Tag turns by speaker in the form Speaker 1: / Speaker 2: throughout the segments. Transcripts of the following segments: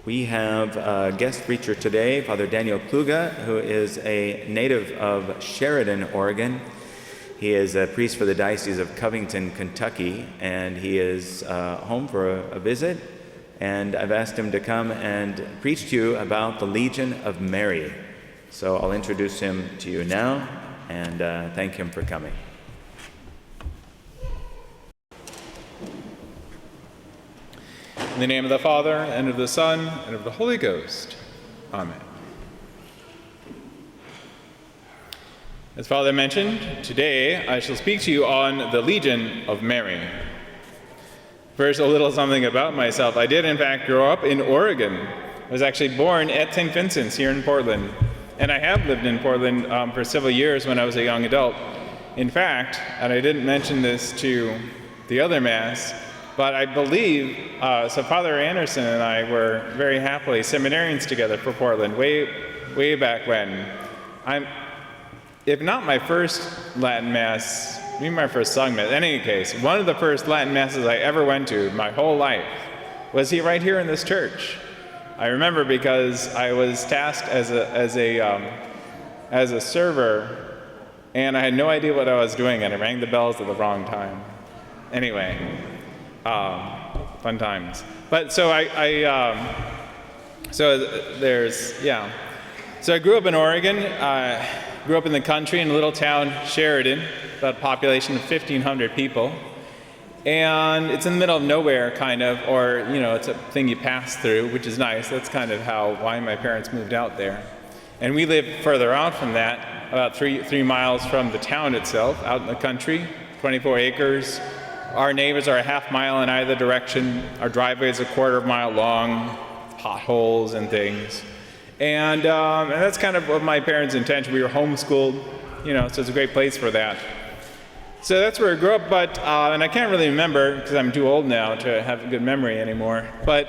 Speaker 1: We have a guest preacher today, Father Daniel Kluge, who is a native of Sheridan, Oregon. He is a priest for the Diocese of Covington, Kentucky, and he is home for a visit. And I've asked him to come and preach to you about the Legion of Mary. So I'll introduce him to you now and thank him for coming.
Speaker 2: In the name of the Father, and of the Son, and of the Holy Ghost. Amen. As Father mentioned, today I shall speak to you on the Legion of Mary. First, a little something about myself. I did, in fact, grow up in Oregon. I was actually born at St. Vincent's here in Portland. And I have lived in Portland for several years when I was a young adult. In fact, and I didn't mention this to the other Mass, but I believe, so Father Anderson and I were very happily seminarians together for Portland way back when. If not my first Latin Mass, maybe my first sung Mass. In any case, one of the first Latin Masses I ever went to my whole life was right here in this church. I remember because I was tasked as a server, and I had no idea what I was doing, and I rang the bells at the wrong time. Anyway. Fun times. But so So I grew up in Oregon, grew up in the country in a little town, Sheridan, about a population of 1,500 people. And it's in the middle of nowhere, kind of, or, it's a thing you pass through, which is nice. That's kind of why my parents moved out there. And we live further out from that, about three miles from the town itself, out in the country, 24 acres. Our neighbors are a half mile in either direction. Our driveway is a quarter mile long, potholes and things. And that's kind of what my parents' intention. We were homeschooled, so it's a great place for that. So that's where I grew up, but, and I can't really remember, because I'm too old now to have a good memory anymore, but,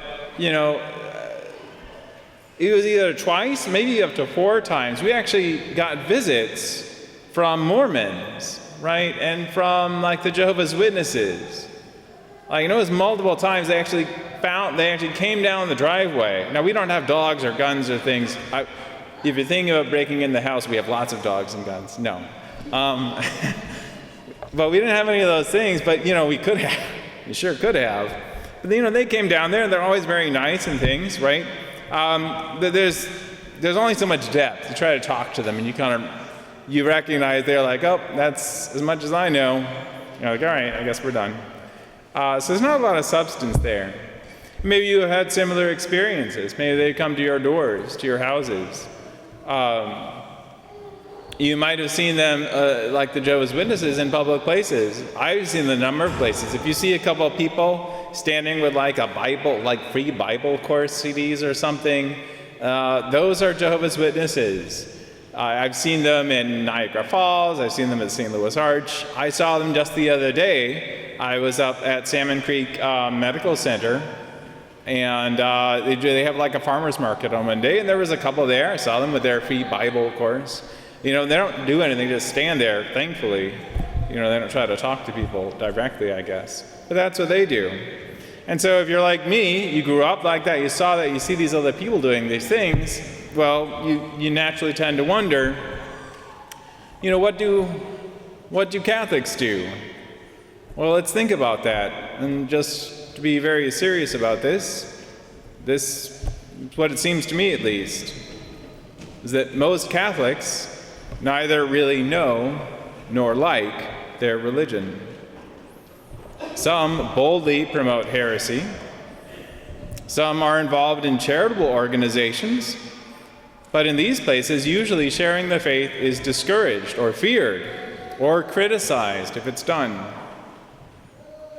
Speaker 2: it was either twice, maybe up to 4 times. We actually got visits from Mormons, right? And from the Jehovah's Witnesses. It was multiple times they actually came down the driveway. Now we don't have dogs or guns or things. If you're thinking about breaking in the house, we have lots of dogs and guns. No. But we didn't have any of those things, but we could have. We sure could have. But they came down there and they're always very nice and things, right? There's only so much depth. You try to talk to them and you recognize they're like, oh, that's as much as I know. You're like, all right, I guess we're done. So there's not a lot of substance there. Maybe you have had similar experiences. Maybe they come to your doors, to your houses. You might have seen them, like the Jehovah's Witnesses, in public places. I've seen the number of places. If you see a couple of people standing with a Bible, free Bible course CDs or something, those are Jehovah's Witnesses. I've seen them in Niagara Falls. I've seen them at St. Louis Arch. I saw them just the other day. I was up at Salmon Creek Medical Center, and they have a farmer's market on one day, and there was a couple there. I saw them with their free Bible course. They don't do anything, they just stand there, thankfully. They don't try to talk to people directly, I guess. But that's what they do. And so if you're like me, you grew up like that, you saw that, you see these other people doing these things, well, you naturally tend to wonder, what do Catholics do? Well, let's think about that. And just to be very serious about this is what it seems to me at least, is that most Catholics neither really know nor like their religion. Some boldly promote heresy. Some are involved in charitable organizations. But in these places, usually sharing the faith is discouraged or feared or criticized if it's done.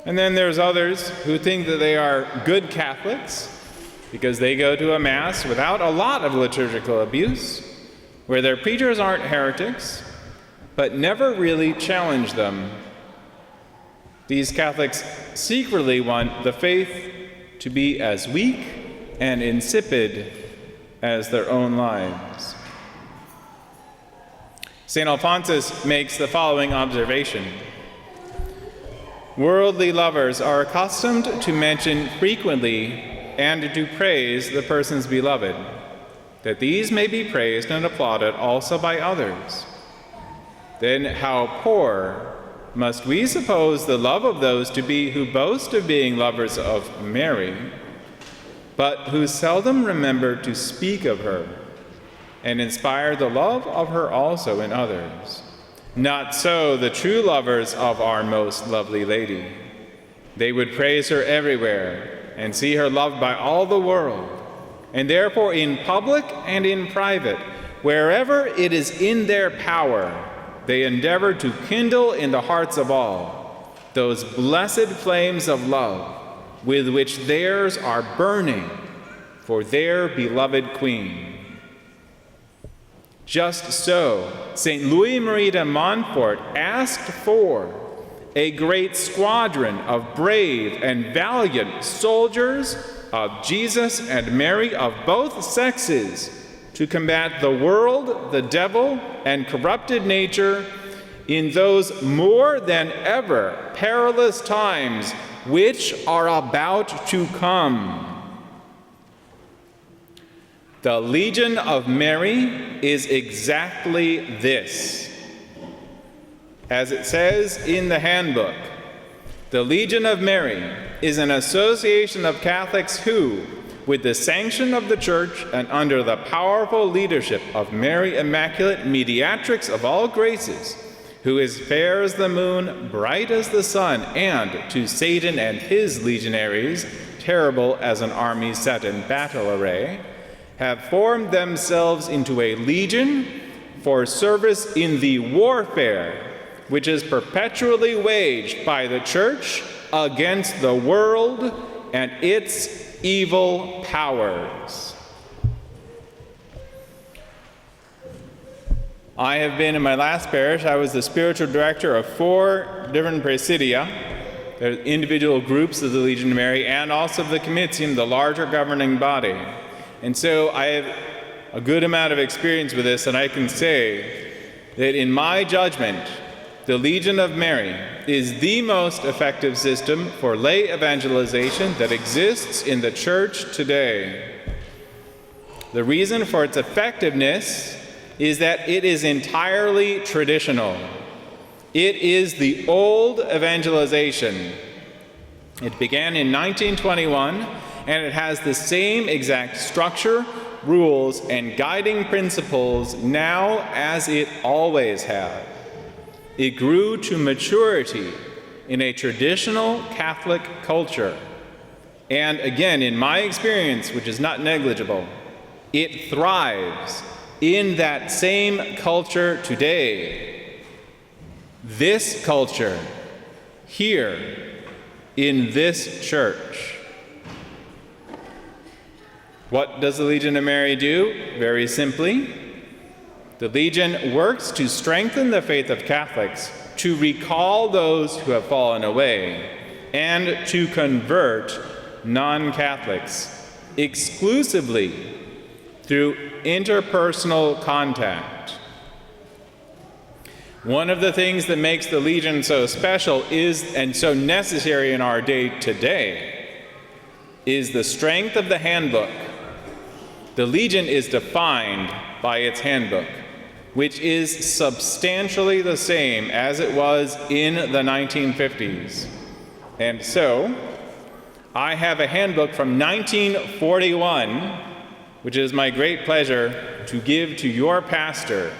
Speaker 2: And then there's others who think that they are good Catholics because they go to a Mass without a lot of liturgical abuse, where their preachers aren't heretics, but never really challenge them. These Catholics secretly want the faith to be as weak and insipid as their own lives. St. Alphonsus makes the following observation. Worldly lovers are accustomed to mention frequently and to praise the persons beloved, that these may be praised and applauded also by others. Then how poor must we suppose the love of those to be who boast of being lovers of Mary, but who seldom remember to speak of her, and inspire the love of her also in others. Not so the true lovers of our most lovely Lady. They would praise her everywhere and see her loved by all the world, and therefore in public and in private, wherever it is in their power, they endeavor to kindle in the hearts of all those blessed flames of love with which theirs are burning for their beloved Queen. Just so, St. Louis Marie de Montfort asked for a great squadron of brave and valiant soldiers of Jesus and Mary of both sexes to combat the world, the devil, and corrupted nature in those more than ever perilous times which are about to come. The Legion of Mary is exactly this. As it says in the handbook, the Legion of Mary is an association of Catholics who, with the sanction of the Church and under the powerful leadership of Mary Immaculate, Mediatrix of all graces, who is fair as the moon, bright as the sun, and to Satan and his legionaries, terrible as an army set in battle array, have formed themselves into a legion for service in the warfare which is perpetually waged by the Church against the world and its evil powers. I have been in my last parish, I was the spiritual director of 4 different presidia, the individual groups of the Legion of Mary, and also the Comitium, the larger governing body. And so I have a good amount of experience with this, and I can say that in my judgment, the Legion of Mary is the most effective system for lay evangelization that exists in the Church today. The reason for its effectiveness is that it is entirely traditional. It is the old evangelization. It began in 1921, and it has the same exact structure, rules, and guiding principles now as it always had. It grew to maturity in a traditional Catholic culture. And again, in my experience, which is not negligible, it thrives in that same culture today. This culture, here, in this church. What does the Legion of Mary do? Very simply, the Legion works to strengthen the faith of Catholics, to recall those who have fallen away, and to convert non-Catholics exclusively through interpersonal contact. One of the things that makes the Legion so special is, and so necessary in our day today, is the strength of the handbook. The Legion is defined by its handbook, which is substantially the same as it was in the 1950s. And so, I have a handbook from 1941, which is my great pleasure to give to your pastor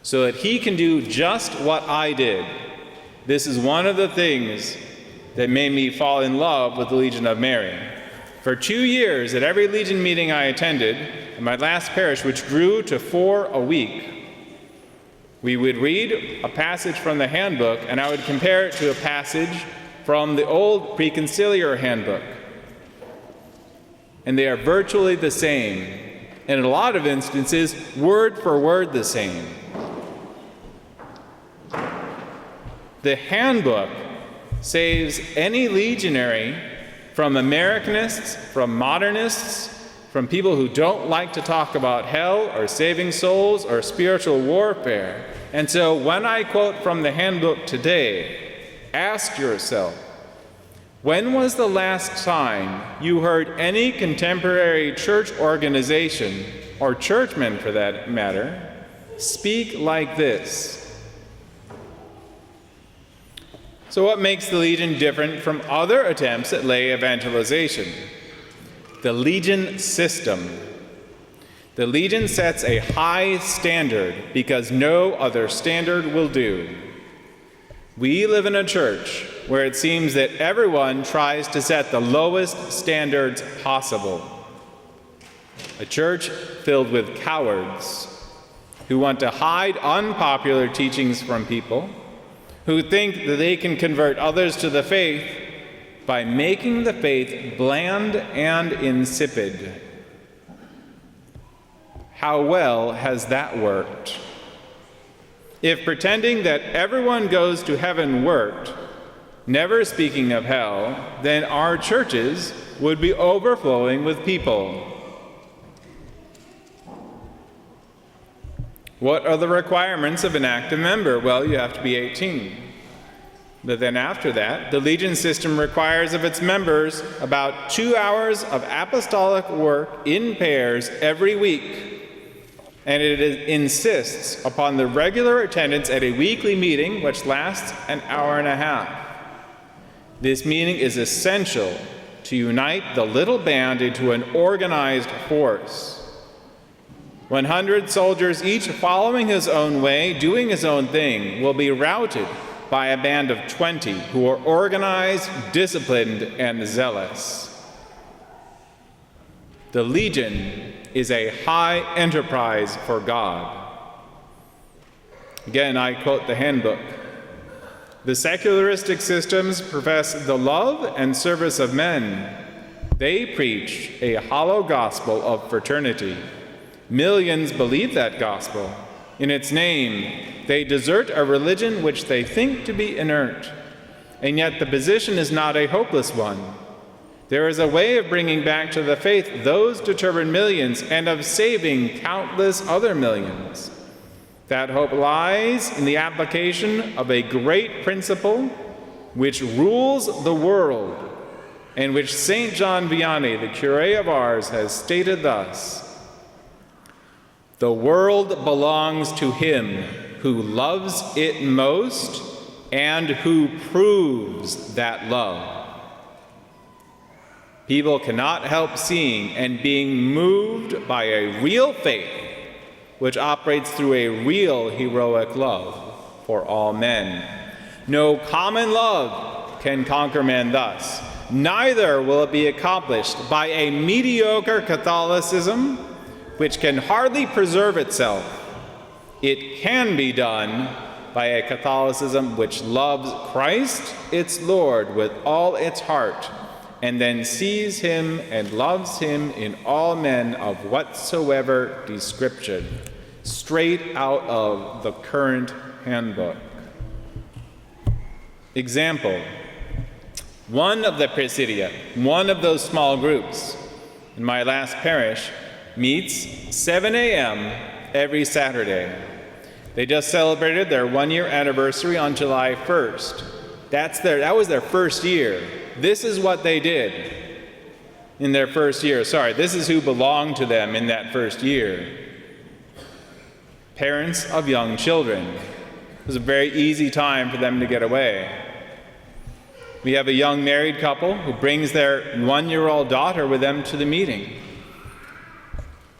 Speaker 2: so that he can do just what I did. This is one of the things that made me fall in love with the Legion of Mary. For 2 years, at every Legion meeting I attended, in my last parish, which grew to 4 a week, we would read a passage from the handbook, and I would compare it to a passage from the old preconciliar handbook. And they are virtually the same, and in a lot of instances, word for word the same. The handbook saves any legionary from Americanists, from modernists, from people who don't like to talk about hell or saving souls or spiritual warfare. And so when I quote from the handbook today, ask yourself, When was the last time you heard any contemporary church organization, or churchmen for that matter, speak like this? So what makes the Legion different from other attempts at lay evangelization? The Legion system. The Legion sets a high standard because no other standard will do. We live in a church where it seems that everyone tries to set the lowest standards possible. A church filled with cowards who want to hide unpopular teachings from people, who think that they can convert others to the faith by making the faith bland and insipid. How well has that worked? If pretending that everyone goes to heaven worked, never speaking of hell, then our churches would be overflowing with people. What are the requirements of an active member? Well, you have to be 18. But then after that, the Legion system requires of its members about 2 hours of apostolic work in pairs every week. And it insists upon the regular attendance at a weekly meeting which lasts an hour and a half. This meeting is essential to unite the little band into an organized force. 100 soldiers, each following his own way, doing his own thing, will be routed by a band of 20 who are organized, disciplined, and zealous. The Legion is a high enterprise for God. Again, I quote the handbook. The secularistic systems profess the love and service of men. They preach a hollow gospel of fraternity. Millions believe that gospel. In its name, they desert a religion which they think to be inert. And yet the position is not a hopeless one. There is a way of bringing back to the faith those determined millions and of saving countless other millions. That hope lies in the application of a great principle which rules the world and which St. John Vianney, the curé of Ars, has stated thus: "The world belongs to him who loves it most and who proves that love." People cannot help seeing and being moved by a real faith which operates through a real heroic love for all men. No common love can conquer men thus. Neither will it be accomplished by a mediocre Catholicism which can hardly preserve itself. It can be done by a Catholicism which loves Christ, its Lord, with all its heart, and then sees him and loves him in all men of whatsoever description, straight out of the current handbook. Example: one of the Presidia, one of those small groups in my last parish, meets 7 a.m. every Saturday. They just celebrated their 1-year anniversary on July 1st. That was their first year. This is what they did in their first year. This is who belonged to them in that first year. Parents of young children. It was a very easy time for them to get away. We have a young married couple who brings their 1-year-old daughter with them to the meeting,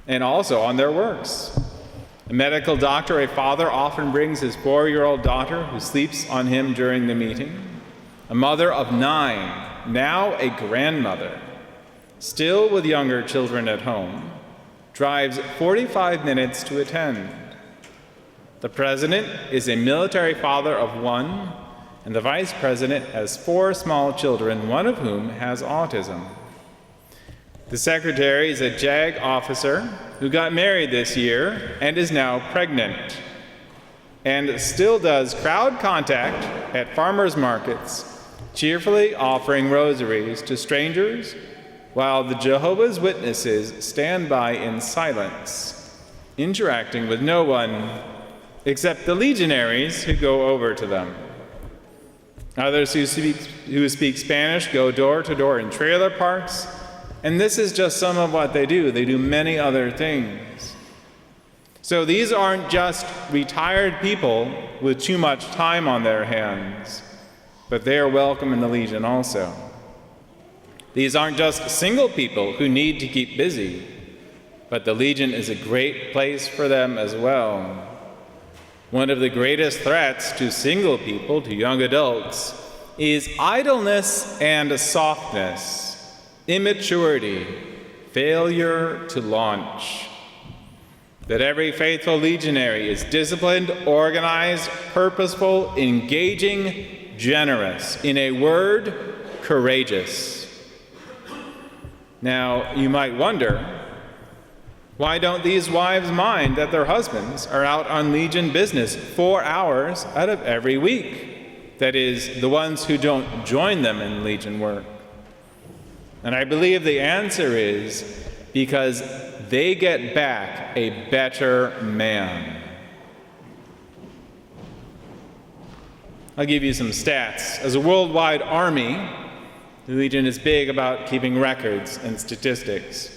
Speaker 2: and also on their works. A medical doctor, a father, often brings his 4-year-old daughter who sleeps on him during the meeting. A mother of 9, now a grandmother, still with younger children at home, drives 45 minutes to attend. The president is a military father of 1, and the vice president has 4 small children, one of whom has autism. The secretary is a JAG officer who got married this year and is now pregnant, and still does crowd contact at farmers' markets, cheerfully offering rosaries to strangers while the Jehovah's Witnesses stand by in silence, interacting with no one except the legionaries who go over to them. Others who speak Spanish go door to door in trailer parks. And this is just some of what they do. They do many other things. So these aren't just retired people with too much time on their hands, but they are welcome in the Legion also. These aren't just single people who need to keep busy, but the Legion is a great place for them as well. One of the greatest threats to single people, to young adults, is idleness and softness, immaturity, failure to launch. That every faithful legionary is disciplined, organized, purposeful, engaging, generous. In a word, courageous. Now, you might wonder, why don't these wives mind that their husbands are out on Legion business 4 hours out of every week? That is, the ones who don't join them in Legion work. And I believe the answer is because they get back a better man. I'll give you some stats. As a worldwide army, the Legion is big about keeping records and statistics.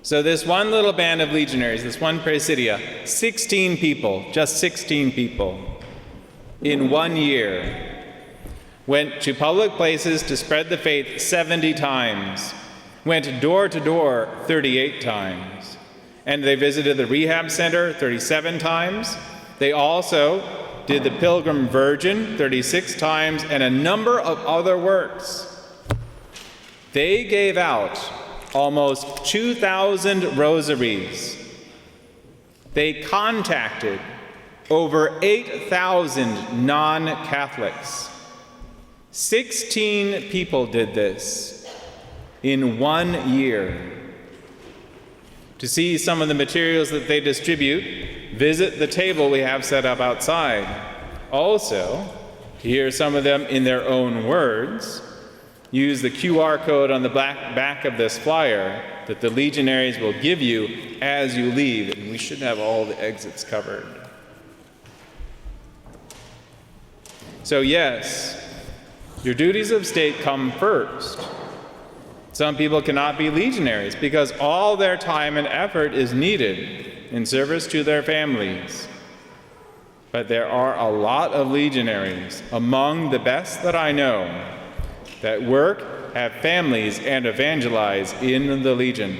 Speaker 2: So this one little band of legionaries, this one Presidia, 16 people, just 16 people, in 1 year, went to public places to spread the faith 70 times, went door to door 38 times, and they visited the rehab center 37 times. They also did the Pilgrim Virgin 36 times, and a number of other works. They gave out almost 2,000 rosaries. They contacted over 8,000 non-Catholics. 16 people did this in 1 year. To see some of the materials that they distribute, visit the table we have set up outside. Also, to hear some of them in their own words, use the QR code on the back of this flyer that the legionaries will give you as you leave, and we should have all the exits covered. So yes, your duties of state come first. Some people cannot be legionaries because all their time and effort is needed in service to their families. But there are a lot of legionaries, among the best that I know, that work, have families, and evangelize in the Legion.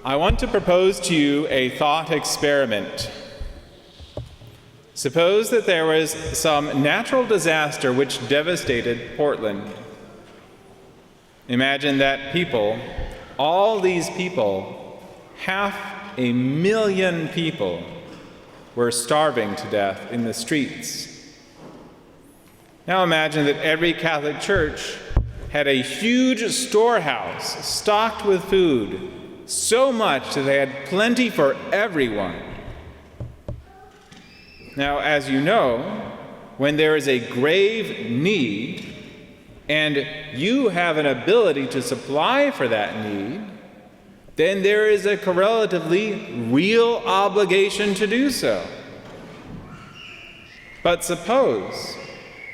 Speaker 2: I want to propose to you a thought experiment. Suppose that there was some natural disaster which devastated Portland. Imagine that people, all these people, 500,000 people, were starving to death in the streets. Now imagine that every Catholic church had a huge storehouse stocked with food, so much that they had plenty for everyone. Now, as you know, when there is a grave need and you have an ability to supply for that need, then there is a relatively real obligation to do so. But suppose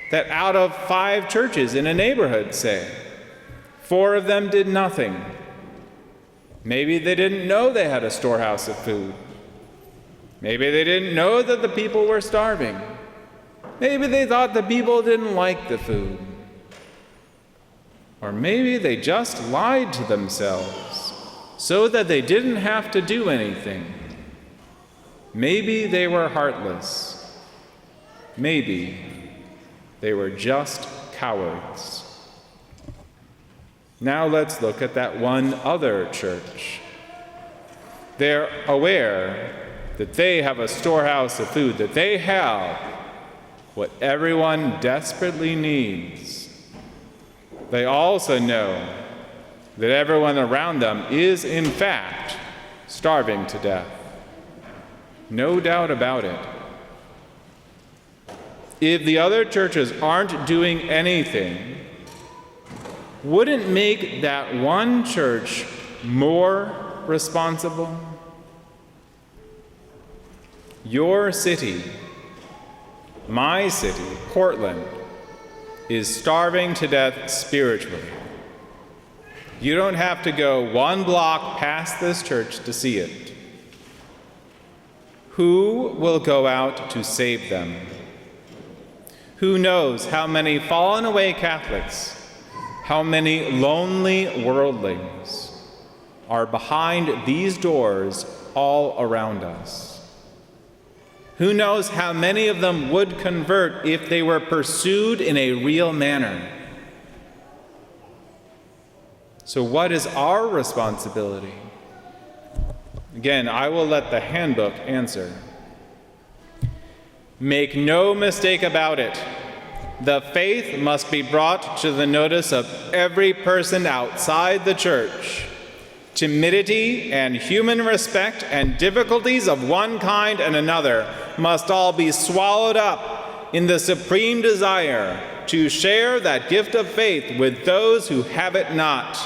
Speaker 2: that out of 5 churches in a neighborhood, say, 4 of them did nothing. Maybe they didn't know they had a storehouse of food. Maybe they didn't know that the people were starving. Maybe they thought the people didn't like the food. Or maybe they just lied to themselves so that they didn't have to do anything. Maybe they were heartless. Maybe they were just cowards. Now let's look at that one other church. They're aware that they have a storehouse of food, that they have what everyone desperately needs. They also know that everyone around them is, in fact, starving to death. No doubt about it. If the other churches aren't doing anything, wouldn't make that one church more responsible? Your city My city, Portland, is starving to death spiritually. You don't have to go one block past this church to see it. Who will go out to save them? Who knows how many fallen away Catholics, how many lonely worldlings are behind these doors all around us? Who knows how many of them would convert if they were pursued in a real manner? So what is our responsibility? Again, I will let the handbook answer. Make no mistake about it. The faith must be brought to the notice of every person outside the church. Timidity and human respect and difficulties of one kind and another must all be swallowed up in the supreme desire to share that gift of faith with those who have it not.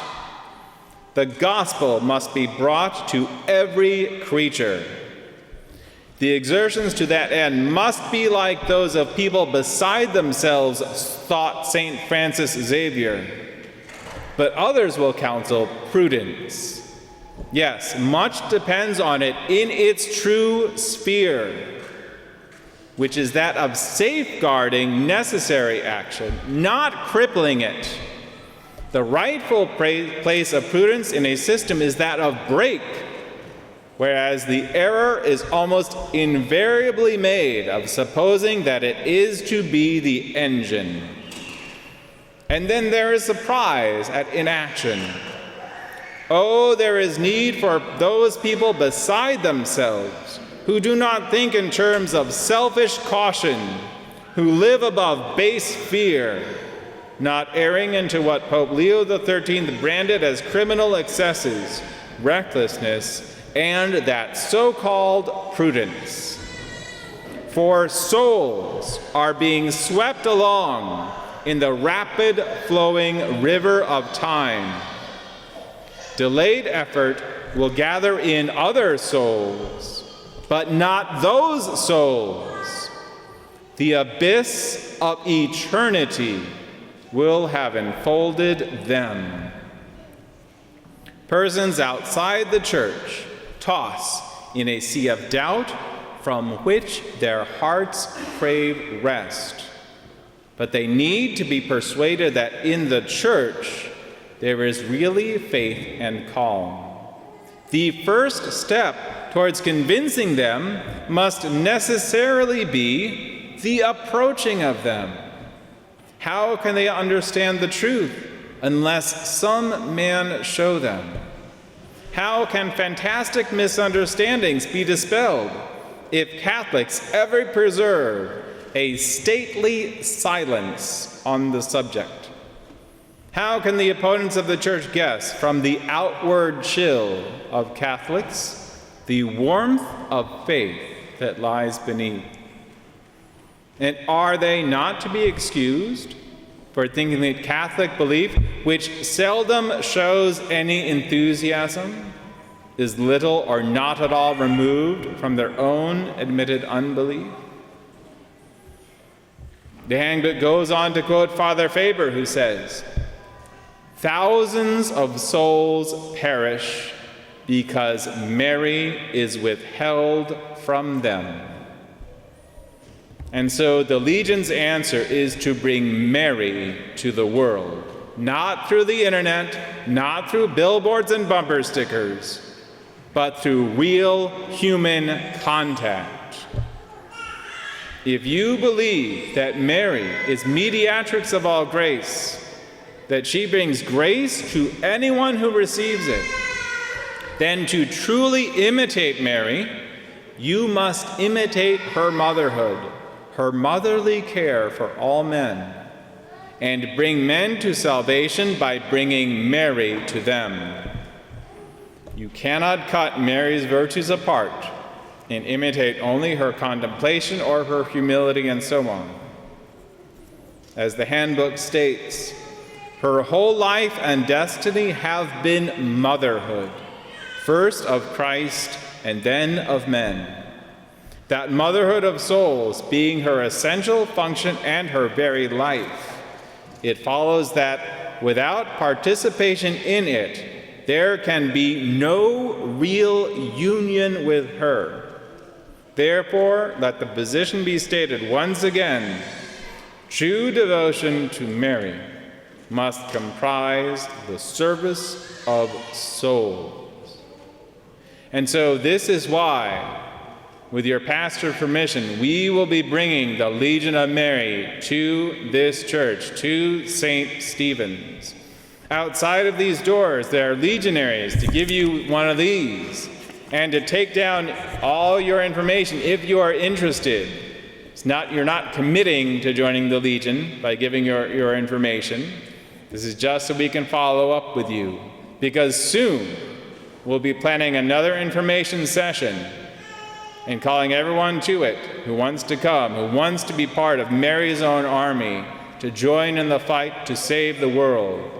Speaker 2: The gospel must be brought to every creature. The exertions to that end must be like those of people beside themselves, thought St. Francis Xavier. But others will counsel prudence. Yes, much depends on it in its true sphere, which is that of safeguarding necessary action, not crippling it. The rightful place of prudence in a system is that of brake, whereas the error is almost invariably made of supposing that it is to be the engine. And then there is surprise at inaction. Oh, there is need for those people beside themselves who do not think in terms of selfish caution, who live above base fear, not erring into what Pope Leo XIII branded as criminal excesses, recklessness, and that so-called prudence. For souls are being swept along in the rapid flowing river of time. Delayed effort will gather in other souls, but not those souls. The abyss of eternity will have enfolded them. Persons outside the church toss in a sea of doubt from which their hearts crave rest. But they need to be persuaded that in the church there is really faith and calm. The first step towards convincing them must necessarily be the approaching of them. How can they understand the truth unless some man show them? How can fantastic misunderstandings be dispelled if Catholics ever preserve a stately silence on the subject? How can the opponents of the church guess from the outward chill of Catholics the warmth of faith that lies beneath? And are they not to be excused for thinking that Catholic belief, which seldom shows any enthusiasm, is little or not at all removed from their own admitted unbelief? The handbook goes on to quote Father Faber, who says, "Thousands of souls perish because Mary is withheld from them." And so the Legion's answer is to bring Mary to the world, not through the internet, not through billboards and bumper stickers, but through real human contact. If you believe that Mary is mediatrix of all grace, that she brings grace to anyone who receives it, then to truly imitate Mary, you must imitate her motherhood, her motherly care for all men, and bring men to salvation by bringing Mary to them. You cannot cut Mary's virtues apart and imitate only her contemplation or her humility and so on. As the handbook states, her whole life and destiny have been motherhood, first of Christ and then of men. that motherhood of souls being her essential function and her very life, it follows that without participation in it, there can be no real union with her. Therefore, let the position be stated once again: true devotion to Mary must comprise the service of souls. And so this is why, with your pastor's permission, we will be bringing the Legion of Mary to this church, to St. Stephen's. Outside of these doors, there are legionaries to give you one of these and to take down all your information if you are interested. You're not committing to joining the Legion by giving your information. This is just so we can follow up with you, because soon we'll be planning another information session and calling everyone to it who wants to come, who wants to be part of Mary's own army, to join in the fight to save the world.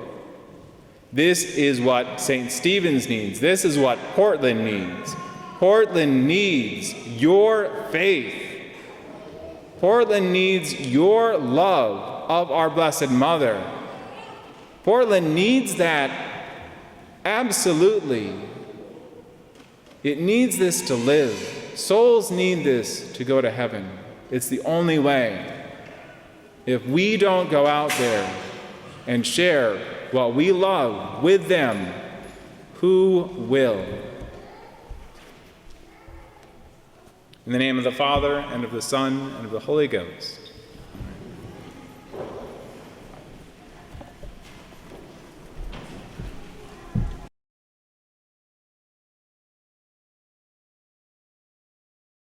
Speaker 2: This is what St. Stephen's needs. This is what Portland needs. Portland needs your faith. Portland needs your love of our Blessed Mother. Portland needs that absolutely. It needs this to live. Souls need this to go to heaven. It's the only way. If we don't go out there and share what we love with them, who will? In the name of the Father, and of the Son, and of the Holy Ghost.